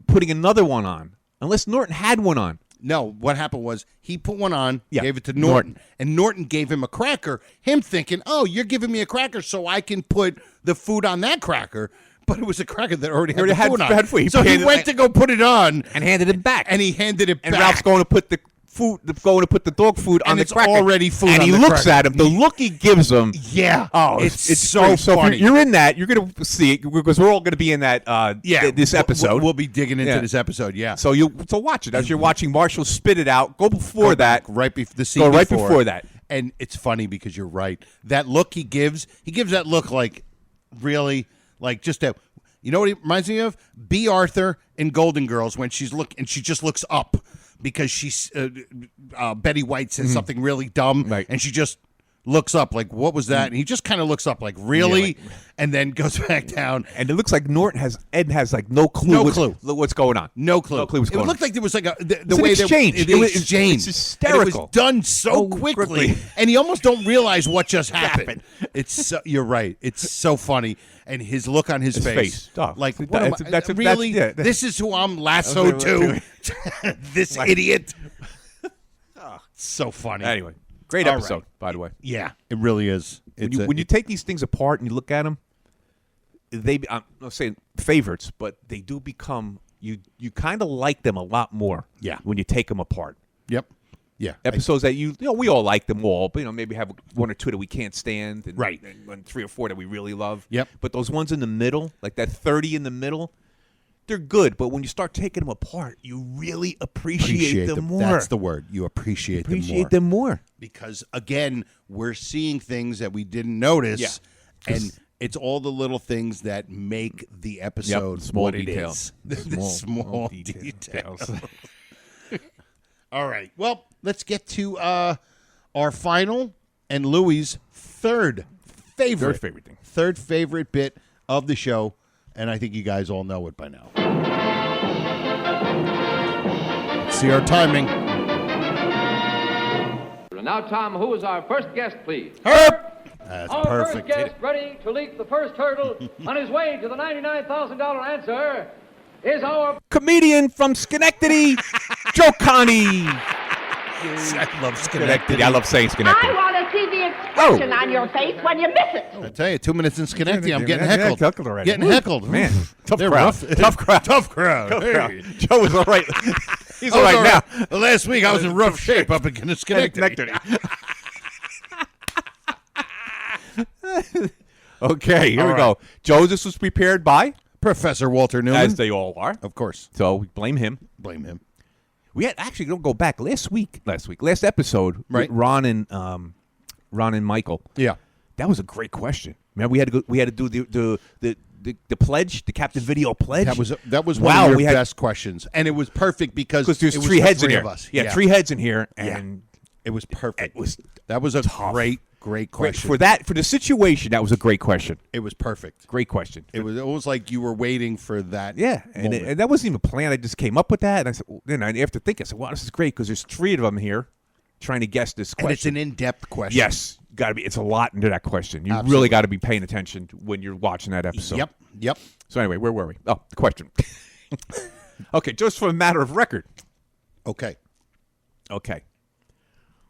putting another one on. Unless Norton had one on. No, what happened was he put one on, gave it to Norton, and Norton gave him a cracker, him thinking, oh, you're giving me a cracker so I can put the food on that cracker. But it was a cracker that already had the food on. So he went to go put it on. And handed it back. And he handed it back. And Ralph's going to put the dog food on the cracker. And it's already food and on he the looks cracker. at him. The look he gives him. Yeah. Oh, it's so funny. So funny. if you're in that, you're going to see it because we're all going to be in that this episode. We'll be digging into this episode, yeah. So watch it. As you're watching Marshall spit it out, go before that. Right before the scene Go right before that. And it's funny because you're right. That look he gives that look like really like just a. You know what it reminds me of? B. Arthur in Golden Girls when she just looks up because she's Betty White says something really dumb, right. And she just looks up like, what was that? And he just kind of looks up like, really? Yeah, and then goes back down. And it looks like Ed has like no clue what's going on. No clue. No clue what's going on. It looked like there was like the way exchange. It was exchange. It's hysterical. And it was done so quickly. And you almost don't realize what just happened. You're right. It's so funny. And his look on his face. Oh, like, really? This is who I'm lassoed to? This idiot. So funny. Anyway. Great episode, by the way. Yeah, it really is. When you take these things apart and you look at them, I'm not saying favorites, but they do become, you kind of like them a lot more. Yeah. When you take them apart. Yep. Yeah. Episodes that we all like them all, but maybe have one or two that we can't stand, and, right, and 3 or 4 that we really love. Yep. But those ones in the middle, like that 30 in the middle, they're good. But when you start taking them apart, you really appreciate them more. That's the word. You appreciate them more. Because again, we're seeing things that we didn't notice, and it's all the little things that make the episode small details. The small details. All right. Well, let's get to our final and Louie's third favorite bit of the show, and I think you guys all know it by now. Let's see our timing. And now, Tom, who is our first guest, please? Herb! That's our perfect. First guest, ready to leap the first hurdle on his way to the $99,000 answer, is our comedian from Schenectady, Joe Connie. I love Schenectady. I love saying Schenectady. I want to see the expression on your face when you miss it. I tell you, 2 minutes in Schenectady, I'm getting heckled. Already. Getting heckled. Man, tough crowd. Rough. Tough crowd. Tough crowd. Hey. Joe was all right. He's all right now. Last week, I was in rough shape up in Schenectady. Okay, here we go. Joe, this was prepared by Professor Walter Newman. As they all are. Of course. So we blame him. We had actually don't go back last episode, right? With Ron and Michael. Yeah, that was a great question. Remember, we had to do the pledge, the Captain Video pledge. That was one of your best questions, and it was perfect because there's it was 3 heads in three here. Of us. Yeah, 3 heads in here, and it was perfect. That was a tough. Great question. For the situation, that was a great question. It was perfect. Great question. It was almost like you were waiting for that. Yeah, and that wasn't even planned. I just came up with that, and I said, then after thinking, I said, "Wow, this is great," because there's 3 of them here trying to guess this question. And it's an in-depth question. Yes, got to be. It's a lot into that question. You Absolutely. really got to be paying attention when you're watching that episode. Yep. So anyway, where were we? Oh, the question. Okay, just for a matter of record. Okay.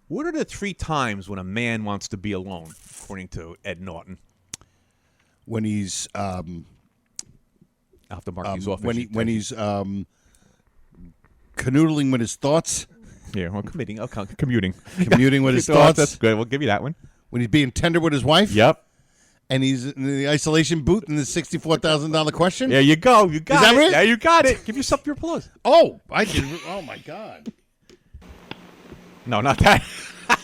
What are the 3 times when a man wants to be alone, according to Ed Norton? When he's I'll have to mark these off. When he's canoodling with his thoughts. Yeah, well, commuting. Commuting with his thoughts. That's good. We'll give you that one. When he's being tender with his wife. Yep. And he's in the isolation booth in the $64,000 question. There you go. You got Is it. that it? Yeah, you got it. Give yourself your applause. Oh, I did. Oh my God. No, not that.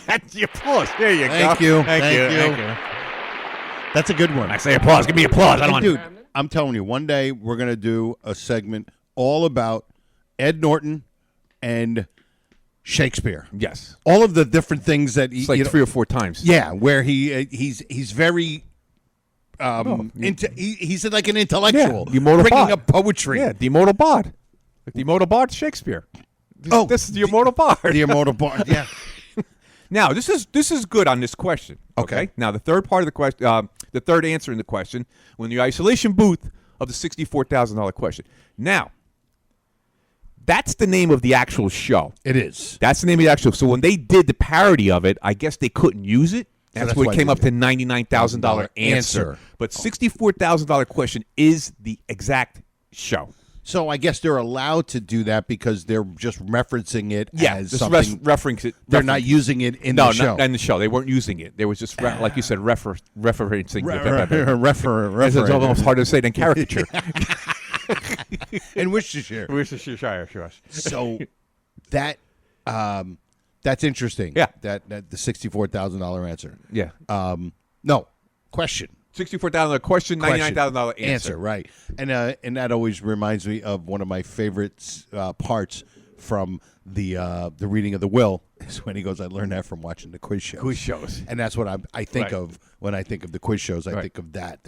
That's the applause. There you Thank go. You. Thank you. That's a good one. I say applause. Give me applause. I don't Dude, I'm telling you, one day we're going to do a segment all about Ed Norton and Shakespeare. Yes. All of the different things that it's like 3 or 4 times. Yeah, where he's very he's like an intellectual. The immortal bringing bard. up poetry. Yeah, the immortal bard. Like the immortal bard Shakespeare. This is the immortal bard. The immortal bard. Yeah. Now, this is good on this question. Okay. Now, the third part of the question, the third answer in the question, when the isolation booth of the $64,000 question. Now, that's the name of the actual show. It is. That's the name of the actual. So when they did the parody of it, I guess they couldn't use it. That's where it came up to $99,000 answer. But $64,000 question is the exact show. So I guess they're allowed to do that because they're just referencing it as just something. referencing it. They're not using it in the show. No, not in the show. They weren't using it. There was just, like you said, referencing. It's almost harder to say than caricature. In Worcestershire. Worcestershire, sure. So that That's interesting. Yeah. That the $64,000 answer. Yeah. No, question. $64,000 question, $99,000 answer. Right. And that always reminds me of one of my favorite parts from the reading of the will is when he goes, I learned that from watching the quiz shows. And that's what I think of when I think of the quiz shows. I think of that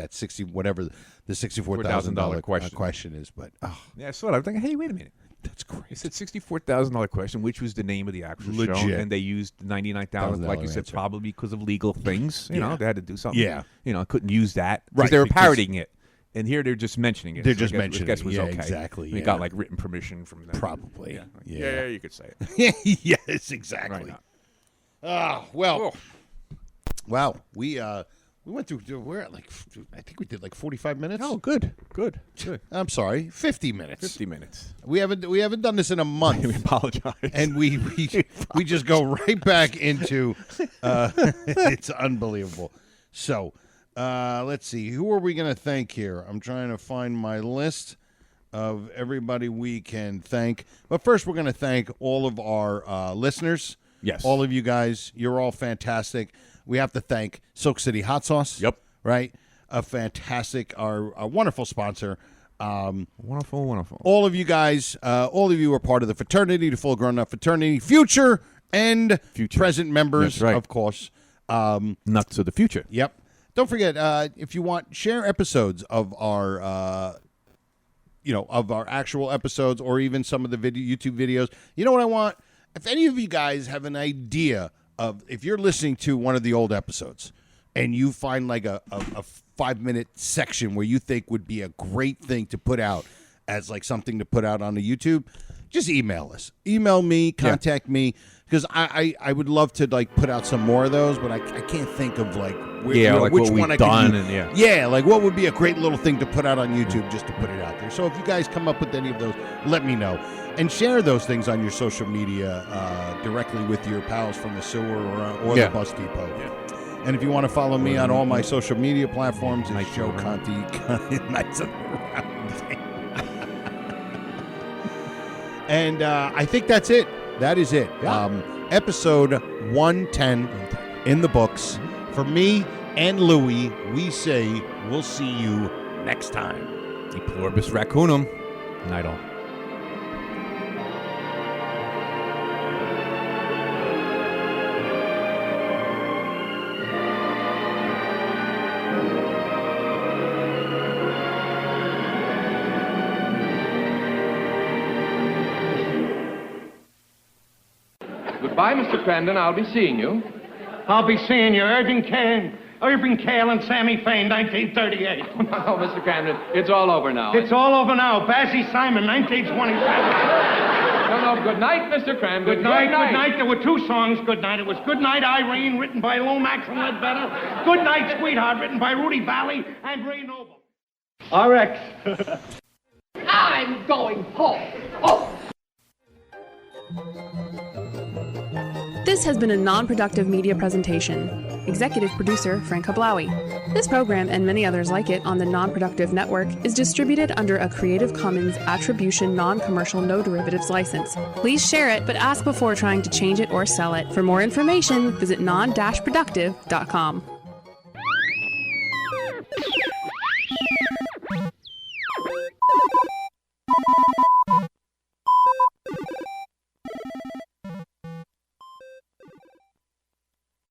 whatever the $64,000 question is. But yeah, I saw it. I was thinking, hey, wait a minute. That's great. It said $64,000 question, which was the name of the actual show, and they used $99,000, like you said, probably because of legal things. You know, they had to do something. Yeah. You know, couldn't use that because Right, they were because- parodying it. And here they're just mentioning it. They're So just I guess, mentioning I guess it. was Yeah, okay. exactly, They yeah. got like written permission from them. Probably. Yeah, you could say it. Yes, exactly. Well. Wow. We went through. We're at I think we did 45 minutes. Oh, good. I'm sorry, 50 minutes. 50 minutes. We haven't done this in a month. We apologize. And we just go right back into. It's unbelievable. So. Let's see. Who are we going to thank here? I'm trying to find my list of everybody we can thank. But first, we're going to thank all of our listeners. Yes. All of you guys. You're all fantastic. We have to thank Silk City Hot Sauce. Yep. Right? A fantastic, our wonderful sponsor. Wonderful. All of you guys, all of you are part of the fraternity, the Full Grown Up Fraternity, future and present members, That's right. of course. Nuts of the future. Yep. Don't forget, if you want, share episodes of our, of our actual episodes, or even some of the YouTube videos. You know what I want? If any of you guys have an idea of, if you're listening to one of the old episodes, and you find like a 5-minute section where you think would be a great thing to put out as like something to put out on the YouTube, just email us. Email me, contact me. Because I would love to like put out some more of those, but I can't think of like which one I could use. Yeah, like what would be a great little thing to put out on YouTube just to put it out there. So if you guys come up with any of those, let me know. And share those things on your social media directly with your pals from the sewer or the bus depot. Yeah. And if you want to follow me on all my social media platforms, it's Joe Conti. Nights around. And I think that's it. That is it. Yeah. Episode 110 in the books. For me and Louie, we say we'll see you next time. E pluribus raccoonum. Night all. Goodbye, Mr. Crandon. I'll be seeing you. I'll be seeing you. Irving Kale and Sammy Fain, 1938. Oh, Mr. Crandon, it's all over now. It's all over now. Basie Simon, 1927. No, good night, Mr. Crandon. Good night. There were two songs, Good Night. It was Good Night, Irene, written by Lomax and Ledbetter. Good Night, Sweetheart, written by Rudy Valley and Ray Noble. RX. I'm going home. Oh. This has been a non-productive media presentation. Executive producer, Frank Hablawi. This program and many others like it on the Non-Productive Network is distributed under a Creative Commons Attribution Non-Commercial No Derivatives license. Please share it, but ask before trying to change it or sell it. For more information, visit non-productive.com.